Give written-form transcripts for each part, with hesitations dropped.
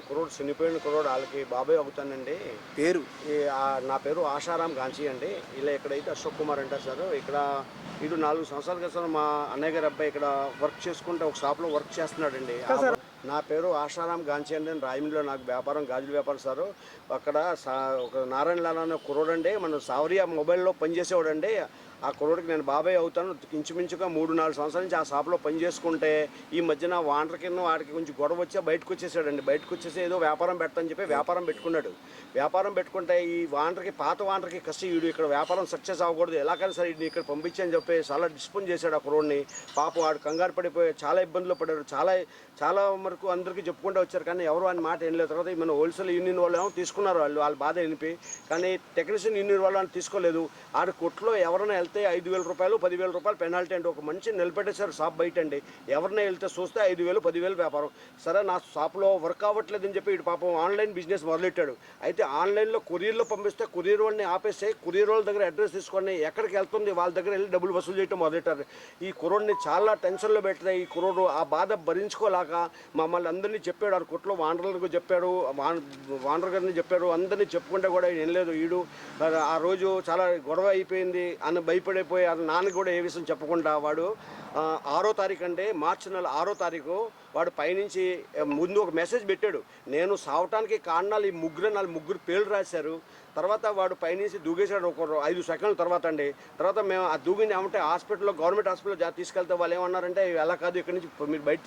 కుర్రోడు చనిపోయిన కుర్రోడు వాళ్ళకి బాబాయ్ అవుతానండి. పేరు నా పేరు ఆశారాం గాంచి అండి. ఇలా ఇక్కడైతే అశోక్ కుమార్ అంటారు సార్. ఇక్కడ వీడు 4 సంవత్సరాల క్రితం మా అన్నయ్య గారి అబ్బాయి ఇక్కడ వర్క్ చేసుకుంటే ఒక షాప్లో వర్క్ చేస్తున్నాడండి. నా పేరు ఆశారాం గాంచి అండి. రాయమండ్రిలో నాకు వ్యాపారం గాజుల వ్యాపారం సార్. అక్కడ ఒక నారాయణలాల్ అనే కుర్రోడండి, మన సావరియా మొబైల్లో పనిచేసేవాడండి. ఆ కుర్రోడికి నేను బాబాయ్ అవుతాను. ఇంచుమించుగా 3-4 సంవత్సరాల నుంచి ఆ షాప్లో పని చేసుకుంటే ఈ మధ్యన వాంటర్ కింద వాడికి కొంచెం గొడవ వచ్చి బయటకు వచ్చేసాడండి. బయటకు వచ్చేసి ఏదో వ్యాపారం పెట్టని చెప్పి వ్యాపారం పెట్టుకున్నాడు. వ్యాపారం పెట్టుకుంటే ఈ పాత వాంటర్కి కసి వీడు ఇక్కడ వ్యాపారం సక్సెస్ అవ్వకూడదు, ఎలాగైనా సరే వీడిని ఇక్కడ పంపించని చెప్పి చాలా డిస్పోన్ చేశాడు ఆ కుర్రోడిని. పాపం వాడు కంగారు పడిపోయి చాలా ఇబ్బందులు పడ్డారు. చాలా వరకు అందరికీ చెప్పుకుంటూ వచ్చారు, కానీ ఎవరు అని మాట ఏం లేదు. తర్వాత మన హోల్సేల్ యూనియన్ వాళ్ళు ఏమో తీసుకున్నారు, వాళ్ళ బాధ వినిపి. కానీ టెక్నీషియన్ యూనియన్ వాళ్ళు అని తీసుకోలేదు. ఆడు కొట్లో ఎవరైనా వెళ్తే 5,000 రూపాయలు 10,000 రూపాయలు పెనాల్టీ అండి. ఒక మంచి నిలబెట్టేశారు షాప్ బయట అండి. ఎవరినే వెళ్తే చూస్తే 5,000 10,000 వ్యాపారం. సరే నా షాప్లో వర్క్ అవ్వట్లేదని చెప్పి ఇటు పాపం ఆన్లైన్ బిజినెస్ మొదలెట్టాడు. అయితే ఆన్లైన్లో కొరియర్లో పంపిస్తే కొరియర్ వాళ్ళని ఆపేస్తే కొరియర్ వాళ్ళ దగ్గర అడ్రస్ తీసుకొని ఎక్కడికి వెళ్తుంది వాళ్ళ దగ్గర వెళ్ళి డబ్బులు వసూలు చేయడం మొదలెట్టారు. ఈ కుర్రోడిని చాలా టెన్షన్లో పెట్టినాయి. ఈ కుర్రోడు ఆ బాధ భరించుకోలేక మమ్మల్ని అందరినీ చెప్పాడు. ఆ కొట్లో వానర్లకు చెప్పాడు, వానర్ గారిని చెప్పాడు, అందరినీ చెప్పుకుంటే కూడా ఏం లేదు. వీడు ఆ రోజు చాలా గొడవ అయిపోయింది అని భయపడిపోయి వాళ్ళ నాన్నకి కూడా ఏ విషయం చెప్పకుండా వాడు 6వ తారీఖు అంటే మార్చి నెల 6వ తారీఖు వాడు పైనుంచి ముందు ఒక మెసేజ్ పెట్టాడు. నేను సావటానికి కారణాలు ఈ ముగ్గురు పేర్లు రాశారు. తర్వాత వాడు పైనుంచి దూకేశాడు ఒక 5 సెకండ్ల తర్వాత అండి. తర్వాత మేము ఆ దూగిని ఏమంటే హాస్పిటల్లో గవర్నమెంట్ హాస్పిటల్లో తీసుకెళ్తే వాళ్ళు ఏమన్నారంటే ఎలా కాదు, ఇక్కడి నుంచి మీరు బయట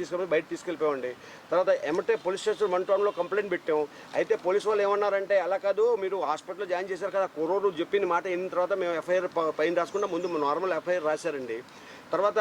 తీసుకెళ్ళిపోయండి. తర్వాత ఎమ్మటే పోలీస్ స్టేషన్ 1 టౌన్లో కంప్లైంట్ పెట్టాం. అయితే పోలీసు వాళ్ళు ఏమన్నారంటే అలా కాదు, మీరు హాస్పిటల్లో జాయిన్ చేశారు కదా, కుర్రోడు చెప్పిన మాట అయిన తర్వాత మేము ఎఫ్ఐఆర్ పైన రాసుకుంటే ముందు నార్మల్ ఎఫ్ఐఆర్ రాశారండి. తర్వాత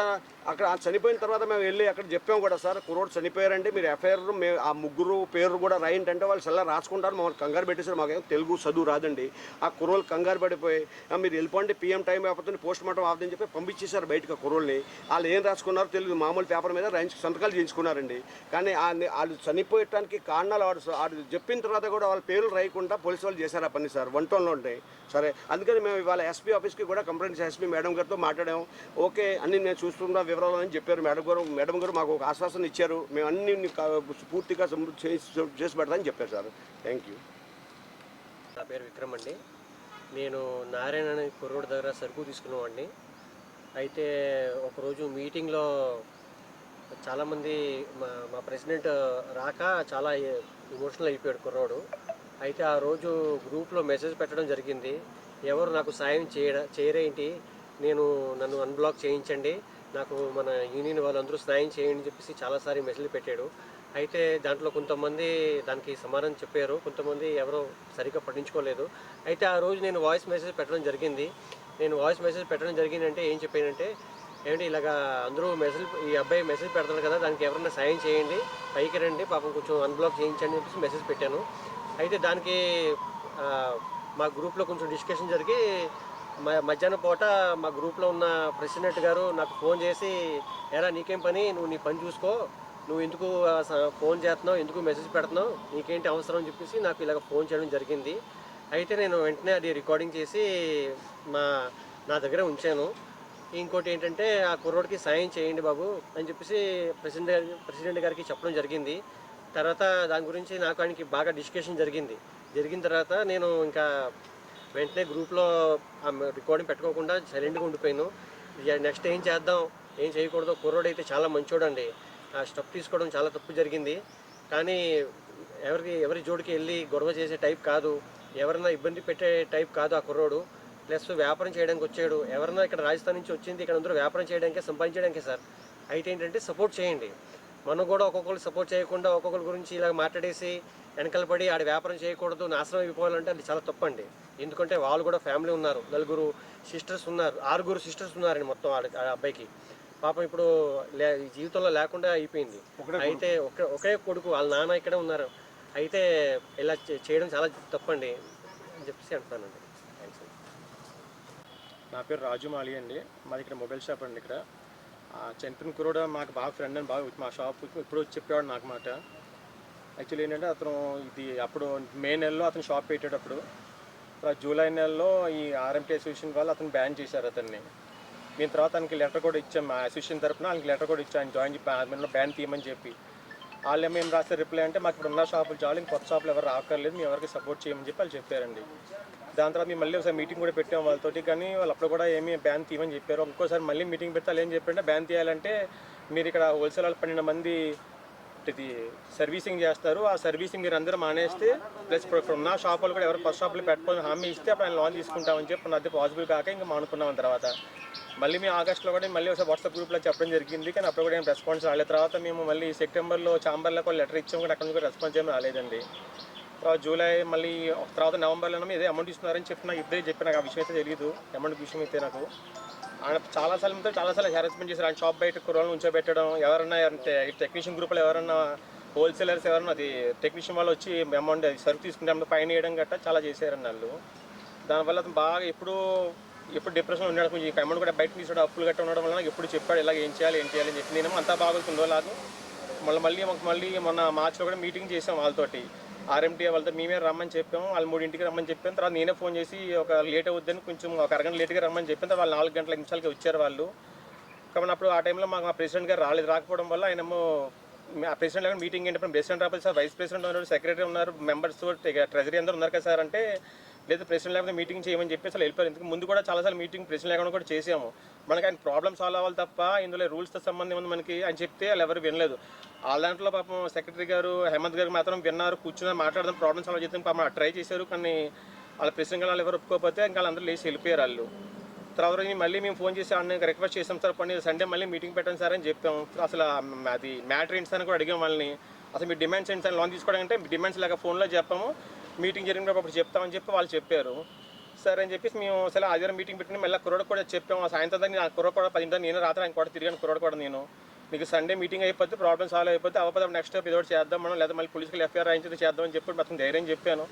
అక్కడ చనిపోయిన తర్వాత మేము వెళ్ళి అక్కడ చెప్పాము కూడా, సార్ కుర్రోడు చనిపోయారండి, మీరు ఎఫ్ఐఆర్ మేము ఆ ముగ్గురు పేరు కూడా రాయండి అంటే వాళ్ళు చాలా రాసుకుంటారు. మమ్మల్ని కంగారు పెట్టేసారు. మాకేమో తెలుగు చదువు రాదండి. ఆ కుర్రోళ్ళు కంగారు పడిపోయి మీరు వెళ్ళిపోండి, PM టైం అయిపోతుంది, పోస్ట్ మార్టం అవుతుందని చెప్పి పంపించేశారు బయటకు. కుర్రోళ్ళని వాళ్ళు ఏం రాసుకున్నారో తెలుగు మామూలు పేపర్ మీద సంతకాలు చేయించుకున్నారండి. కానీ వాళ్ళు చనిపోయటానికి కారణాలు వాడు చెప్పిన తర్వాత కూడా వాళ్ళ పేర్లు రాయకుండా పోలీసు వాళ్ళు చేశారు ఆ పని సార్. 1 టౌన్లో ఉంటాయి సరే. అందుకని మేము ఇవాళ SP ఆఫీస్కి కూడా కంప్లైంట్ SP మేడం గారితో మాట్లాడాము. ఓకే అన్ని నేను చూస్తున్నా వివరాలు అని చెప్పారు మేడం గారు మాకు ఒక ఆశ్వాసన ఇచ్చారు. మేము అన్ని పూర్తిగా చేసి పెడతామని చెప్పారు సార్. Thank you. నా పేరు విక్రమ్ అండి. నేను నారాయణ అనే కుర్రోడి దగ్గర సరుకు తీసుకున్నామండి. అయితే ఒకరోజు మీటింగ్లో చాలామంది మా ప్రెసిడెంట్ రాక చాలా ఎమోషనల్ అయిపోయాడు కుర్రోడు. అయితే ఆ రోజు గ్రూప్లో మెసేజ్ పెట్టడం జరిగింది, ఎవరు నాకు సాయం చేయరేంటి, నన్ను అన్బ్లాక్ చేయించండి, నాకు మన యూనియన్ వాళ్ళందరూ సాయం చేయండి అని చెప్పేసి చాలాసారి మెసేజ్ పెట్టాడు. అయితే దాంట్లో కొంతమంది దానికి సమాధానం చెప్పారు, కొంతమంది ఎవరో సరిగ్గా పట్టించుకోలేదు. అయితే ఆ రోజు నేను వాయిస్ మెసేజ్ పెట్టడం జరిగింది. అంటే ఏం చెప్పానంటే, ఏమంటే ఇలాగా అందరూ ఈ అబ్బాయి మెసేజ్ పెడతాడు కదా, దానికి ఎవరైనా సాయం చేయండి, పైకి రండి, పాపం కొంచెం అన్బ్లాక్ చేయించండి అని చెప్పేసి మెసేజ్ పెట్టాను. అయితే దానికి మా గ్రూప్లో కొంచెం డిస్కషన్ జరిగి మధ్యాహ్నం పూట మా గ్రూప్లో ఉన్న ప్రెసిడెంట్ గారు నాకు ఫోన్ చేసి, ఎరా నీకేం పని, నువ్వు నీ పని చూసుకో, నువ్వు ఎందుకు ఫోన్ చేస్తున్నావు, ఎందుకు మెసేజ్ పెడుతున్నావు, నీకేంటి అవసరం అని చెప్పేసి నాకు ఇలాగ ఫోన్ చేయడం జరిగింది. అయితే నేను వెంటనే అది రికార్డింగ్ చేసి నా దగ్గర ఉంచాను. ఇంకోటి ఏంటంటే, ఆ కుర్రోడికి సాయం చేయండి బాబు అని చెప్పేసి ప్రెసిడెంట్ గారికి చెప్పడం జరిగింది. తర్వాత దాని గురించి నాకు ఆయనకి బాగా డిస్కషన్ జరిగిన తర్వాత నేను ఇంకా వెంటనే గ్రూప్లో రికార్డింగ్ పెట్టుకోకుండా సైలెంట్గా ఉండిపోయాను. నెక్స్ట్ ఏం చేద్దాం, ఏం చేయకూడదు. కుర్రోడు అయితే చాలా మంచోడండి, ఆ స్టెప్ తీసుకోవడం చాలా తప్పు జరిగింది. కానీ ఎవరి జోడికి వెళ్ళి గొడవ చేసే టైప్ కాదు, ఎవరైనా ఇబ్బంది పెట్టే టైప్ కాదు ఆ కుర్రోడు. ప్లస్ వ్యాపారం చేయడానికి వచ్చాడు. ఎవరైనా ఇక్కడ రాజస్థాన్ నుంచి వచ్చింది ఇక్కడ అందరూ వ్యాపారం చేయడానికే, సంపాదించడానికే సార్. అయితే ఏంటంటే సపోర్ట్ చేయండి. మనం కూడా ఒక్కొక్కరు సపోర్ట్ చేయకుండా ఒక్కొక్కరి గురించి ఇలా మాట్లాడేసి వెనకాల పడి ఆడ వ్యాపారం చేయకూడదు, నాశనం అయిపోవాలంటే అది చాలా తప్పండి. ఎందుకంటే వాళ్ళు కూడా ఫ్యామిలీ ఉన్నారు, 6 సిస్టర్స్ ఉన్నారండి మొత్తం ఆ అబ్బాయికి. పాపం ఇప్పుడు జీవితంలో లేకుండా అయిపోయింది. అయితే ఒకే కొడుకు, వాళ్ళ నాన్న ఇక్కడే ఉన్నారు. అయితే ఇలా చేయడం చాలా తప్పండి అని చెప్పేసి అంటున్నానండి. థ్యాంక్స్ అండి. నా పేరు రాజు మాలి అండి. మాది ఇక్కడ మొబైల్ షాప్ అండి. ఇక్కడ చనిపోయిన కుర్రోడు మాకు బాగా ఫ్రెండ్ అని, బాగా మా షాప్ ఇప్పుడు చెప్పేవాడు నాకు మాట. యాక్చువల్లీ ఏంటంటే అతను అప్పుడు మే నెలలో అతను షాప్ పెట్టేటప్పుడు జూలై నెలలో ఈ RMT అసోసియేషన్ వాళ్ళు అతను బ్యాన్ చేశారు అతన్ని. దీని తర్వాత అతనికి లెటర్ కూడా ఇచ్చాం, మా అసోసియేషన్ తరఫున ఆయనకి లెటర్ కూడా ఇచ్చాం, ఆయన జాయిన్ చెప్పి బ్యాన్ తీయమని చెప్పి. వాళ్ళేమో ఏం రాస్తే రిప్లై అంటే మాకు ఇప్పుడు ఉన్న షాపులు చాలు, ఇంక కొత్త షాపులు ఎవరు రాకర్లేదు, మేము ఎవరికి సపోర్ట్ చేయమని చెప్పి వాళ్ళు చెప్పారండి. దాని తర్వాత మేము మళ్ళీ ఒకసారి మీటింగ్ కూడా పెట్టాం వాళ్ళతోటి, కానీ వాళ్ళు అప్పుడు కూడా ఏమీ బ్యాన్ తీయమని చెప్పారు. ఇంకోసారి మళ్ళీ మీటింగ్ పెడితే వాళ్ళు ఏం చెప్పారంటే బ్యాన్ తీయాలంటే మీరు ఇక్కడ హోల్సేల్ వాళ్ళు 12 మంది ఇది సర్వీసింగ్ చేస్తారు, ఆ సర్వీసింగ్ మీరు అందరూ మానేస్తే ప్లస్ ఇప్పుడు ఉన్న షాపులు కూడా ఎవరు ఫస్ట్ షాపులు పెట్టుకొని హామీ ఇస్తే అప్పుడు ఆయన లోన్ తీసుకుంటామని చెప్పి అది పాసిబుల్ కాక ఇంకా మానుకున్నాం. తర్వాత మళ్ళీ మేము ఆగస్టులో కూడా మళ్ళీ ఒకసారి వాట్సాప్ గ్రూప్లో చెప్పడం జరిగింది, కానీ అప్పుడు కూడా ఏం రెస్పాన్స్ రాలేదు. తర్వాత మేము మళ్ళీ సెప్టెంబర్లో ఛాంబర్లో కూడా లెటర్ ఇచ్చాము, కూడా అక్కడ నుంచి కూడా రెస్పాన్స్ ఏమీ రాలేదండి. తర్వాత జూలై మళ్ళీ తర్వాత నవంబర్లో ఇదే అమౌంట్ ఇస్తున్నారని చెప్పి నాకు ఇప్పుడే చెప్పి నాకు ఆ విషయం అయితే తెలియదు. అమౌంట్ విషయం అయితే నాకు ఆయన చాలాసార్లు హెరాస్మెంట్ చేశారు. ఆయన షాప్ బయట కుర్రోళ్ళు ఉంచోబెట్టడం, ఎవరన్నా టెక్నీషియన్ గ్రూప్లో ఎవరన్నా హోల్సేలర్స్ ఎవరన్నా అది టెక్నీషియన్ వాళ్ళు వచ్చి అమౌంట్ సరుకు తీసుకుంటే అమౌంట్ ఫైన్ వేయడం గట్టా చాలా చేశారని వాళ్ళు. దానివల్ల అతను బాగా ఎప్పుడు డిప్రెషన్ ఉన్నాడు. కొంచెం ఈ అమౌంట్ కూడా బయట తీసుకోవడం అప్పులు గట్ట ఉండడం వల్ల నాకు ఎప్పుడు చెప్పాడు ఇలా ఏం చేయాలి అని చెప్పి నేను అంతా బాగుంటుందో లాగా మళ్ళీ మొన్న మార్చిలో కూడా మీటింగ్ చేసాం వాళ్ళతోటి, ఆర్ఎంటీ వాళ్ళతో మేమే రమ్మని చెప్పాము. వాళ్ళు 3ంటికి రమ్మని చెప్పాను. తర్వాత నేనే ఫోన్ చేసి ఒక లేట్ అవుద్దని కొంచెం ఒక అరగంట లేట్గా రమ్మని చెప్పాను. వాళ్ళు 4 గంటల నిమిషాలకి వచ్చారు వాళ్ళు. కాబట్టి అప్పుడు ఆ టైంలో మాకు మా ప్రెసిడెంట్ గారు రాకపోవడం వల్ల ఆయనేమో ఆ ప్రెసిడెంట్ గారు మీటింగ్ ఏంటప్పుడు ప్రెసిడెంట్ రాకపోతే సార్ వైస్ ప్రెసిడెంట్ ఉన్నారు, సెక్రటరీ ఉన్నారు, మెంబర్స్ ట్రెజరీ అందరూ ఉన్నారు కదా సార్ అంటే లేదు ప్రెసిడెంట్ లేకపోతే మీటింగ్ చేయమని చెప్పి అసలు వెళ్ళిపోయారు. ఇందుకు ముందు కూడా చాలాసార్లు మీటింగ్ ప్రెసిడెంట్ లేకుండా కూడా చేసాము. మనకి ఆయన ప్రాబ్లమ్ సాల్వ్ అవ్వాలి తప్ప ఇందులో రూల్స్తో సంబంధం ఉంది మనకి అని చెప్తే వాళ్ళు ఎవరు వినలేదు. వాళ్ళ దాంట్లో పాపం సెక్రటరీ గారు హేమంత్ గారు మాత్రం విన్నారు, కూర్చుని మాట్లాడదాం ప్రాబ్లమ్ సాల్వ్ చేద్దాం పాపం ట్రై చేశారు. కానీ వాళ్ళ ప్రెసిడెంట్ వాళ్ళు ఎవరు ఒప్పుకోకపోతే ఇంకా వాళ్ళందరూ లేచి వెళ్ళిపోయారు వాళ్ళు. తర్వాత మళ్ళీ మేము ఫోన్ చేసి అన్న రిక్వెస్ట్ చేసాం సార్ పని సండే మళ్ళీ మీటింగ్ పెట్టండి సార్ అని చెప్పాం. అసలు అది మ్యాటర్ ఏంటి సార్ అని కూడా అడిగాం వాళ్ళని. అసలు మీ డిమాండ్స్ ఏంటి సార్ లోన్ తీసుకోవడానికి అంటే డిమాండ్స్ లాగా ఫోన్లో చెప్పాము, మీటింగ్ జరిగినప్పుడు చెప్తామని చెప్పి వాళ్ళు చెప్పారు. సరే అని చెప్పేసి మేము అసలు ఆదివారం మీటింగ్ పెట్టుకుని మళ్ళీ కుర్రోడు కూడా చెప్పాము. సాయంత్రం దాన్ని నా కుర్రోడు కూడా 10 నేను రాత్రి ఆయన కూడా తిరిగాను కుర్రోడు కూడా నేను. మీకు సండే మీటింగ్ అయిపోతే ప్రాబ్లమ్ సాల్వ్ అయిపోతే అవ్వకపోతే నెక్స్ట్ స్టెప్ ఏదో చేద్దాం మనం, లేదా మళ్ళీ పోలీసులు ఎఫ్ఐఆర్ రాయించి చేద్దామని చెప్పి మొత్తం ధైర్యం చెప్పాను.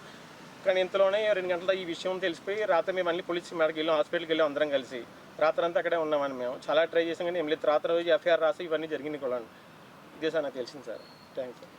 కానీ ఇంతలోనే 2 గంటల ఈ విషయం తెలిసిపోయి రాత్రి మేము మళ్ళీ పోలీస్ మేడకి వెళ్ళాం, హాస్పిటల్కి వెళ్ళాం అందరం కలిసి. రాత్రి అంతా అక్కడే ఉన్నామని మేము చాలా ట్రై చేసాం, కానీ ఏం లేదు. రాత్రి రోజు ఎఫ్ఐఆర్ రాసి ఇవన్నీ జరిగింది కూడా. ఇదే సార్ నాకు తెలిసింది సార్. Thanks sir.